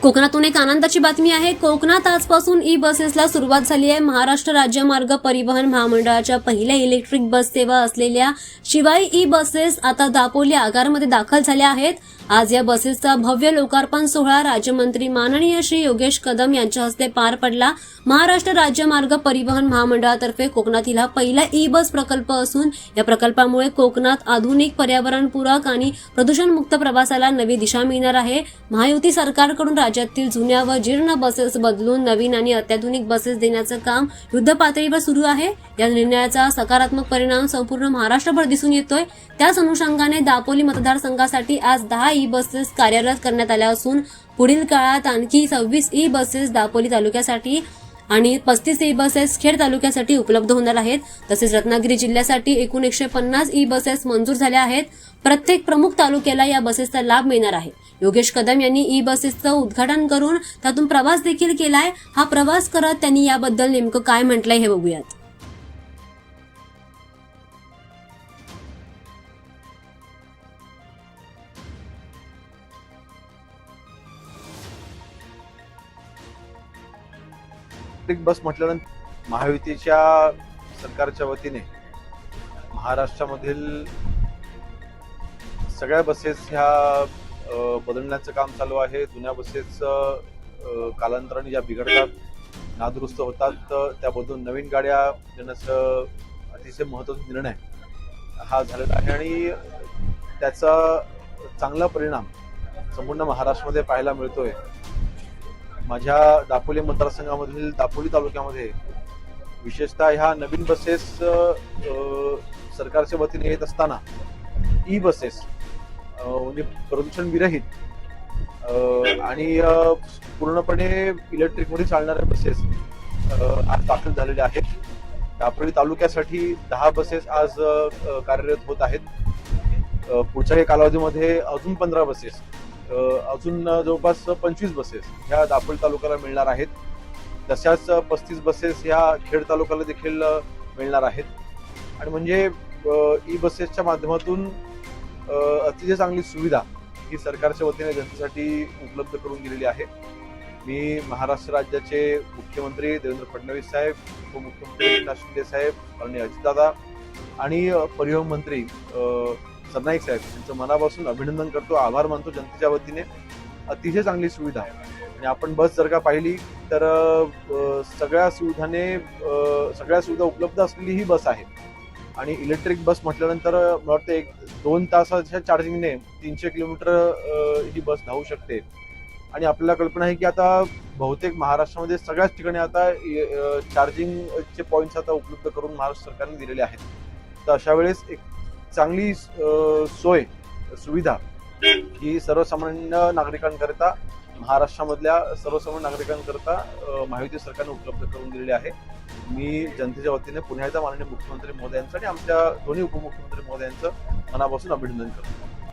कोकणातून एक आनंदाची बातमी आहे। कोकणात आजपासून ई बसेसला सुरुवात झाली आहे। महाराष्ट्र राज्य मार्ग परिवहन महामंडळाच्या पहिल्या इलेक्ट्रिक बस सेवा असलेल्या शिवाई ई बसेस आता दापोली आगारमध्ये दाखल झाल्या आहेत। आज या बसेसचा भव्य लोकार्पण सोहळा राज्यमंत्री माननीय श्री योगेश कदम यांच्या हस्ते पार पडला। महाराष्ट्र राज्य मार्ग परिवहन महामंडळातर्फे कोकणातील हा पहिला ई बस प्रकल्प असून या प्रकल्पामुळे कोकणात आधुनिक पर्यावरणपूरक आणि प्रदूषणमुक्त प्रवासाला नवी दिशा मिळणार आहे। महायुती सरकारकडून राज्यातील जुन्या व जीर्ण बसेस बदलून नवीन आणि अत्याधुनिक बसेस देण्याचं काम युद्धपातळीवर सुरू आहे। या निर्णयाचा सकारात्मक परिणाम संपूर्ण महाराष्ट्रभर दिसून येतोय। त्याच अनुषंगाने दापोली मतदारसंघासाठी आज 10 ई बसेस कार्यरत करण्यात आल्या असून पुढील काळात आणखी 26 ई बसेस दापोली तालुक्यासाठी आणि 35 ई बसेस खेड तालुक्यासाठी उपलब्ध होणार आहेत। तसेच रत्नागिरी जिल्ह्यासाठी एकूण 150 ई बसेस मंजूर झाल्या आहेत। प्रत्येक प्रमुख तालुक्याला या बसेसचा लाभ मिळणार आहे। योगेश कदम यांनी ई बसेसचं उद्घाटन करून त्यातून प्रवास देखील केलाय। हा प्रवास करत त्यांनी याबद्दल नेमकं काय म्हटलंय हे बघूयात। इलेक्ट्रिक बस म्हटल्यानंतर महायुतीच्या सरकारच्या वतीने महाराष्ट्रामधील सगळ्या बसेस ह्या बदलण्याचं काम चालू आहे। जुन्या बसेस कालांतराने ज्या बिघडतात, नादुरुस्त होतात, त्या बदलून नवीन गाड्या देण्याचा अतिशय महत्त्वाचा निर्णय हा झालेला आहे आणि त्याचा चांगला परिणाम संपूर्ण महाराष्ट्रामध्ये पाहायला मिळतोय। माझ्या दापोली मतदारसंघामधील दापोली तालुक्यामध्ये विशेषतः ह्या नवीन बसेस सरकारच्या वतीने येत असताना ई बसेस म्हणजे प्रदूषण विरहित आणि पूर्णपणे इलेक्ट्रिक मध्ये चालणाऱ्या बसेस आज दाखल झालेल्या आहेत। दापोली तालुक्यासाठी 10 बसेस आज कार्यरत होत आहेत। पुढच्या कालावधीमध्ये अजून 15 बसेस अजून जवळपास 25 बसेस ह्या दापोली तालुक्याला मिळणार आहेत। तशाच 35 बसेस ह्या खेड तालुक्याला देखील मिळणार आहेत आणि म्हणजे ई बसेसच्या माध्यमातून अतिशय चांगली सुविधा ही सरकारच्या वतीने जनतेसाठी उपलब्ध करून दिलेली आहे। मी महाराष्ट्र राज्याचे मुख्यमंत्री देवेंद्र फडणवीस साहेब, उपमुख्यमंत्री एकनाथ शिंदे साहेब, माननीय अजितदादा आणि परिवहन मंत्री सरनाईक साहेब यांचं मनापासून अभिनंदन करतो, आभार मानतो। जनतेच्या वतीने अतिशय चांगली सुविधा आहे आणि आपण बस जर का पाहिली तर सगळ्या सुविधा उपलब्ध असलेली ही बस आहे आणि इलेक्ट्रिक बस म्हटल्यानंतर मला वाटतं 2 तासाच्या चार्जिंगने 300 किलोमीटर ही बस धावू शकते आणि आपल्याला कल्पना आहे की आता बहुतेक महाराष्ट्रामध्ये सगळ्याच ठिकाणी आता चार्जिंगचे पॉईंट्स आता उपलब्ध करून महाराष्ट्र सरकारने दिलेले आहेत। तर अशा वेळेस एक चांगली सोय सुविधा ही सर्वसामान्य नागरिकांकरिता, महाराष्ट्रामधल्या सर्वसामान्य नागरिकांकरिता महायुती सरकारने उपलब्ध करून दिलेली आहे। मी जनतेच्या वतीने पुन्हा एकदा माननीय मुख्यमंत्री महोदयांचं आणि आमच्या दोन्ही उपमुख्यमंत्री महोदयांचं मनापासून अभिनंदन करतो।